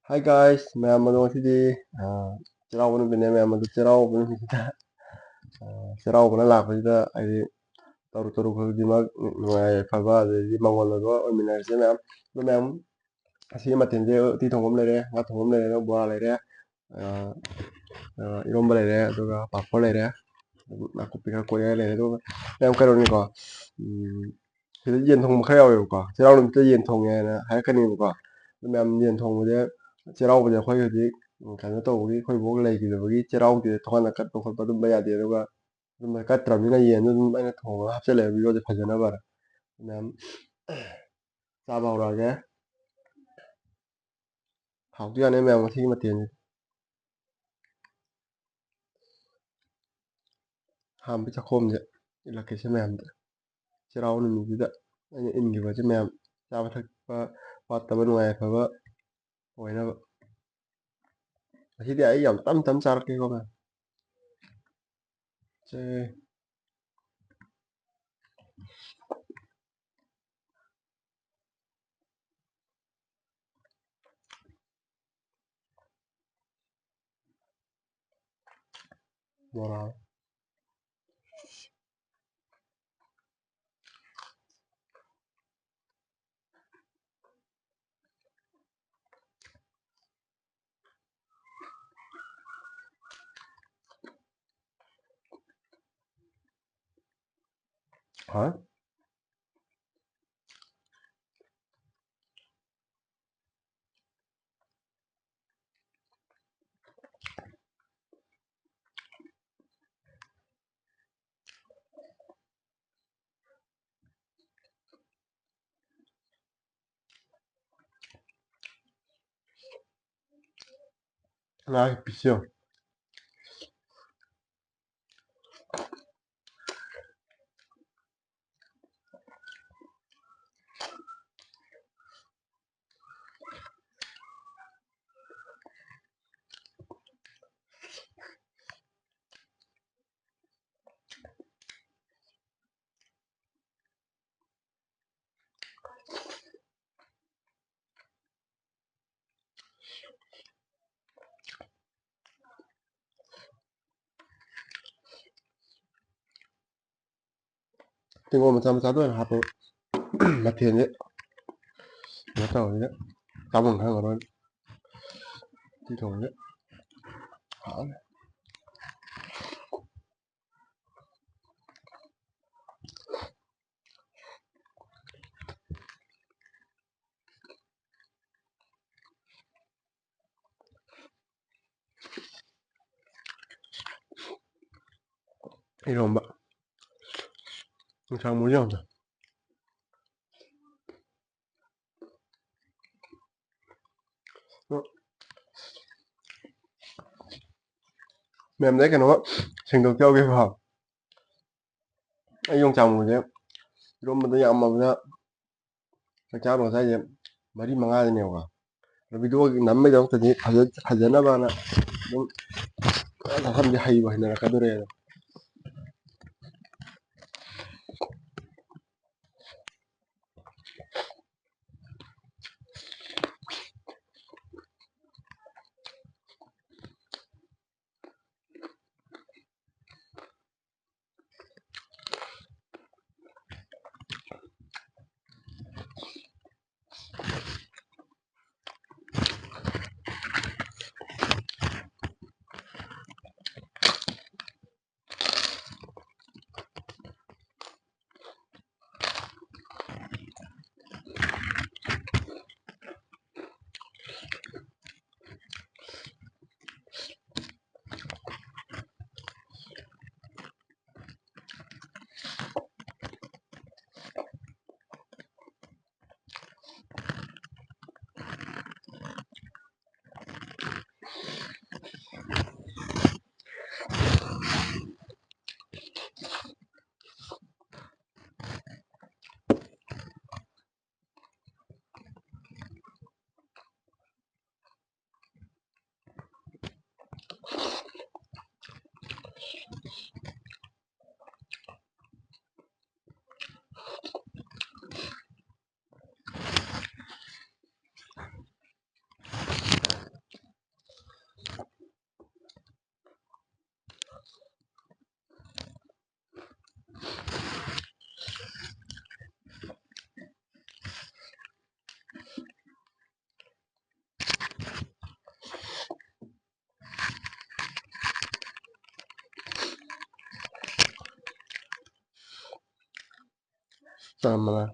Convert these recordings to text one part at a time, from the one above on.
Hi guys, ma'am ano sidi ꯆꯩꯔꯥꯎꯕ ꯅꯨꯃꯤꯠꯅꯦ ꯃꯌꯥꯝ ꯑꯗꯨ ꯆꯩꯔꯥꯎꯕ ꯅꯨꯃꯤꯠꯁꯤꯗ ꯆꯩꯔꯥꯎꯕꯅ ꯂꯥꯛꯄꯁꯤꯗ ꯍꯥꯏꯗꯤ ꯇꯔꯨ ꯈꯨꯗꯤꯡꯃꯛ ꯅꯨꯡꯉꯥꯏ ꯌꯥꯏꯐꯕ ꯑꯗꯩꯗꯤ ꯃꯪꯒꯣꯜ ꯑꯣꯏꯕ ꯑꯣꯏꯃꯤꯟꯅꯔꯁꯦ ꯃꯌꯥꯝ ꯑꯗꯨ ꯃꯌꯥꯝ ꯑꯁꯤꯒꯤ ꯃꯊꯦꯜꯁꯦ ꯎꯇꯤ ꯊꯣꯡꯕ ꯑꯃ ꯂꯩꯔꯦ, ꯉꯥ ꯊꯣꯡꯕ ꯑꯃ ꯂꯩꯔꯦ, ꯕꯣꯔꯥ ꯂꯩꯔꯦ, ꯏꯔꯣꯝꯕ ꯂꯩꯔꯦ, ꯑꯗꯨꯒ ꯄꯥꯐꯣꯔ ꯂꯩꯔꯦ, ꯅꯥꯀꯨꯞꯄꯤ ꯈꯔ ꯀꯣꯏꯔ ꯂꯩꯔꯦ, ꯑꯗꯨꯒ ꯃꯌꯥꯝ ꯀꯩꯅꯣꯅꯤꯀꯣ, ꯁꯤꯗ ꯌꯦꯟ ꯊꯣꯡꯕ ꯈꯔ ꯌꯥꯎꯋꯦꯕꯀꯣ. ꯆꯩꯔꯥꯎ ꯅꯨꯃꯤꯠꯇ ꯌꯦꯟ ꯊꯣꯡꯉꯦꯅ ꯍꯥꯏꯔꯛꯀꯅꯦꯕꯀꯣ. ꯑꯗꯨ ꯃꯌꯥꯝ ꯌꯦꯟ ꯊꯣꯡꯕꯁꯦ ꯆꯩꯔꯥꯎꯕꯁꯦ ꯑꯩꯈꯣꯏ ꯍꯧꯖꯤꯛ ꯀꯩꯅꯣ ꯇꯧꯕꯒꯤ ꯑꯩꯈꯣꯏ ꯕꯣꯛ ꯂꯩꯈꯤꯗꯕꯒꯤ ꯆꯩꯔꯥꯎꯗꯦ ꯊꯣꯡꯒꯥꯟꯅ ꯀꯠꯄ ꯈꯣꯠꯄ ꯑꯗꯨꯝꯕ ꯌꯥꯗꯦ, ꯑꯗꯨꯒ ꯑꯗꯨꯝ ꯀꯠꯇ꯭ꯔꯕꯅꯤꯅ ꯌꯦꯟꯗꯣ ꯑꯗꯨꯝ ꯑꯩꯅ ꯊꯣꯡꯉꯒ ꯍꯥꯞꯆꯤꯜꯂꯛꯑꯦ ꯚꯤꯗꯤꯑꯣꯁꯦ ꯐꯖꯅꯕ ꯃꯌꯥꯝ ꯆꯥꯕ ꯍꯧꯔꯛꯑꯒꯦ. ꯍꯥꯎꯗꯤ ꯌꯥꯅꯤ ꯃꯌꯥꯝ ꯉꯁꯤꯒꯤ ꯃꯊꯦꯜꯁꯦ. ꯑꯍꯥꯟꯕ ꯆꯥꯛꯈꯣꯝꯁꯦ ꯏꯜꯂꯛꯀꯦꯁꯦ ꯃꯌꯥꯝꯗ ꯆꯩꯔꯥꯎ ꯅꯨꯃꯤꯠꯁꯤꯗ ꯑꯩꯅ ꯏꯟꯈꯤꯕꯁꯦ ꯃꯌꯥꯝ ꯆꯥꯕ ꯊꯛꯄ ꯋꯥꯠꯇꯕ ꯅꯨꯡꯉꯥꯏ ꯌꯥꯏꯐꯕ ꯑꯣꯏꯅꯕ. ꯉꯁꯤꯗꯤ ꯑꯩ ꯌꯥꯝ ꯇꯞ ꯇꯞ ꯆꯥꯔꯛꯀꯦꯀꯣ ꯃꯌꯥꯝ. ꯕꯣꯔꯥ ꯍꯣꯏ ꯉꯥꯒꯤ ꯄꯤꯁꯁꯦ ꯌꯦꯡꯉꯨ. ꯇꯦꯡꯀꯣꯠ ꯃꯆꯥ ꯃꯆꯥꯗ ꯑꯣꯏꯅ ꯍꯥꯞꯄ ꯃꯊꯦꯜꯁꯦ ꯀꯩꯅꯣ ꯇꯧꯕꯅꯤꯅ ꯆꯥꯐꯝ ꯈꯪꯉꯔꯣꯏ. ꯎꯇꯤ ꯊꯣꯡꯕꯁꯦ ꯍꯥꯎꯅꯤ. ꯏꯔꯣꯝꯕ ꯌꯦꯟꯁꯥꯡ ꯃꯨꯔꯤ ꯌꯥꯎꯗ ꯃꯦꯝꯗ ꯑꯩ ꯀꯩꯅꯣꯃ ꯁꯦꯡꯗꯣꯛ ꯌꯥꯎꯒꯦꯀꯣ. ꯑꯩ ꯌꯣꯡꯆꯥꯛ ꯃꯔꯨꯁꯦ ꯏꯔꯣꯝꯕꯗ ꯌꯥꯝꯃꯕꯗ ꯆꯥꯛꯆꯥꯕ ꯉꯁꯥꯏꯁꯦ 4-5ꯅꯦꯕꯀꯣ. ꯚꯤꯗꯤꯑꯣꯒꯤ ꯅꯝꯕꯒꯤꯗꯃꯛꯇꯗꯤ ꯐꯖꯅꯕꯅ ꯑꯗꯨꯝ ꯆꯥꯛꯍꯟꯕꯗꯤ ꯍꯩꯕ ꯍꯩꯅꯔꯛꯀꯗꯣꯔꯦ. Sama.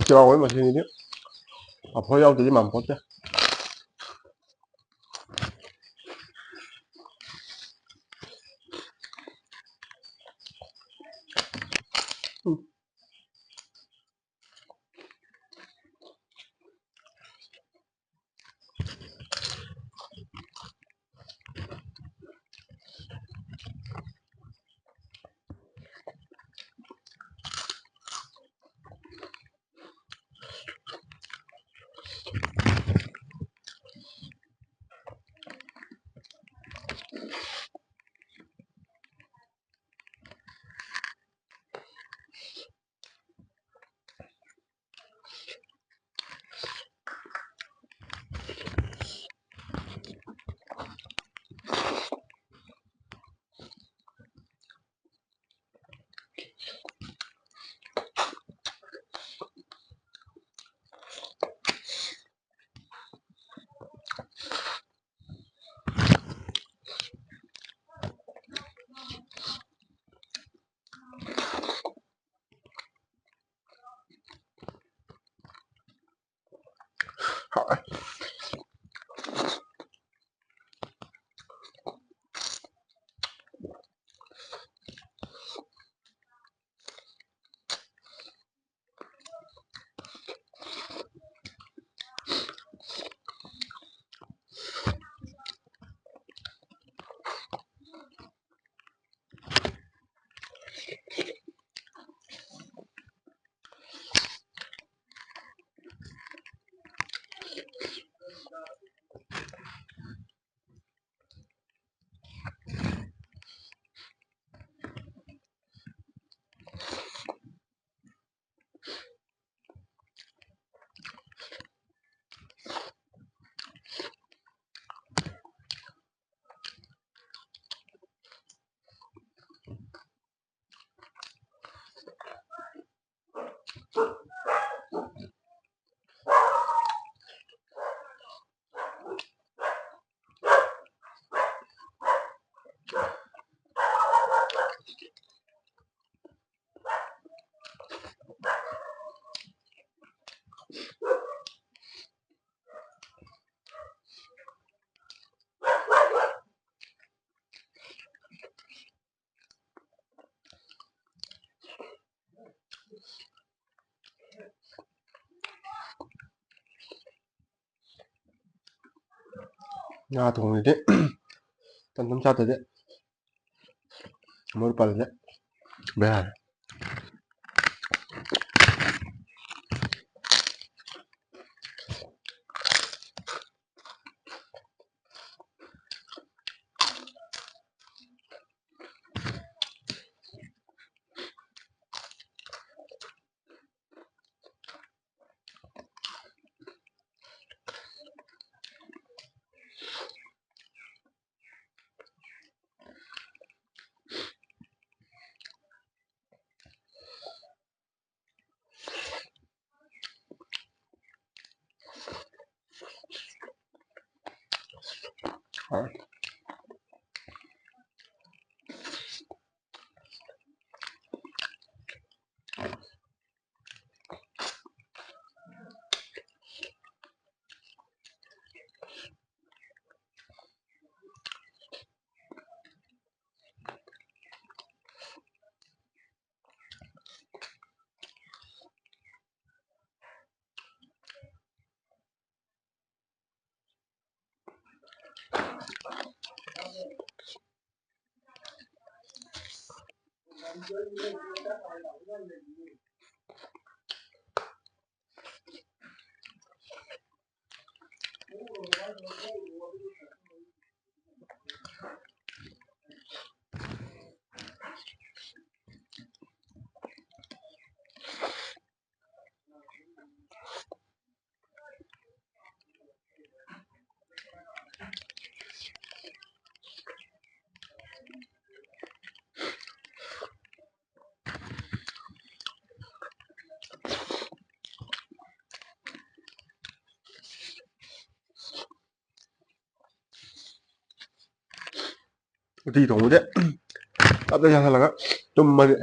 Cho ấy mà xin đi. Apa yang jadi mampus ya? Ya tunggu deh. Tentu satu deh. Mau lupa deh. Behar. uti thongde tapda chasalaka tummani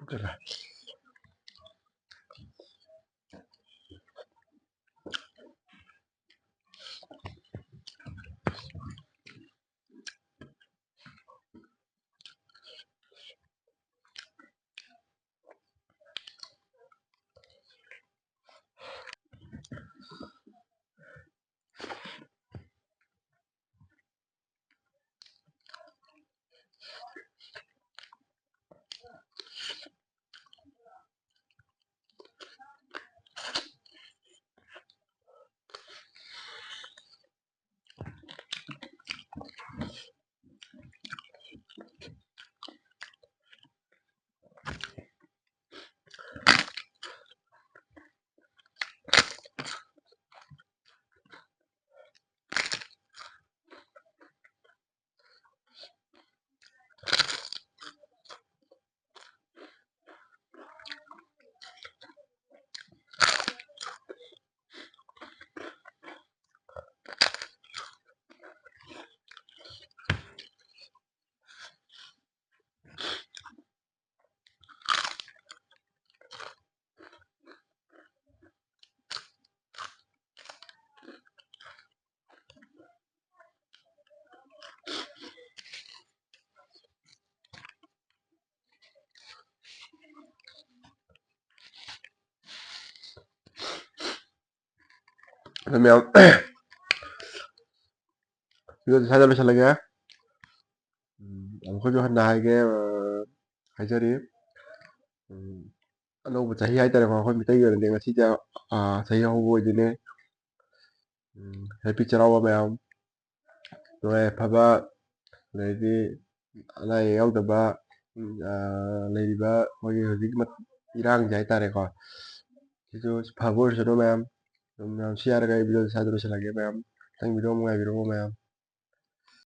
Bukanlah. 그러면 이거 사자 배설하게 아무것도 한다 하게 하자리 anꯧba chahi haitare ko khoi mitai yore denga sija chahi hobo idine ꯍꯦꯄꯤ ꯆꯩꯔꯥꯎꯕ ꯃꯌꯥꯝ ꯅꯨꯡꯉꯥꯏ ꯌꯥꯏꯐꯕ ꯑꯗꯩꯗꯤ ꯑꯅꯥ ꯑꯌꯦꯛ ꯌꯥꯎꯗꯕ ꯂꯩꯔꯤꯕ ꯑꯩꯈꯣꯏꯒꯤ ꯍꯧꯖꯤꯛ ꯏꯔꯥꯡꯁꯦ ꯍꯥꯏꯇꯥꯔꯦꯀꯣ ꯁꯤꯁꯨ ꯐꯕ ꯑꯣꯏꯔꯁꯅꯨ ꯃꯌꯥꯝ ꯁꯤ ꯍꯥꯏꯔꯒ ꯑꯩ ꯚꯤꯗꯤꯑꯣ ꯁ꯭ꯋꯥꯏꯗ ꯂꯣꯏꯁꯤꯜꯂꯒꯦ ꯃꯌꯥꯝ ꯃꯊꯪ ꯚꯤꯗꯤꯑꯣ ꯑꯃꯨꯛ ꯉꯥꯏꯕꯤꯔꯛꯑꯣ ꯃꯌꯥꯝ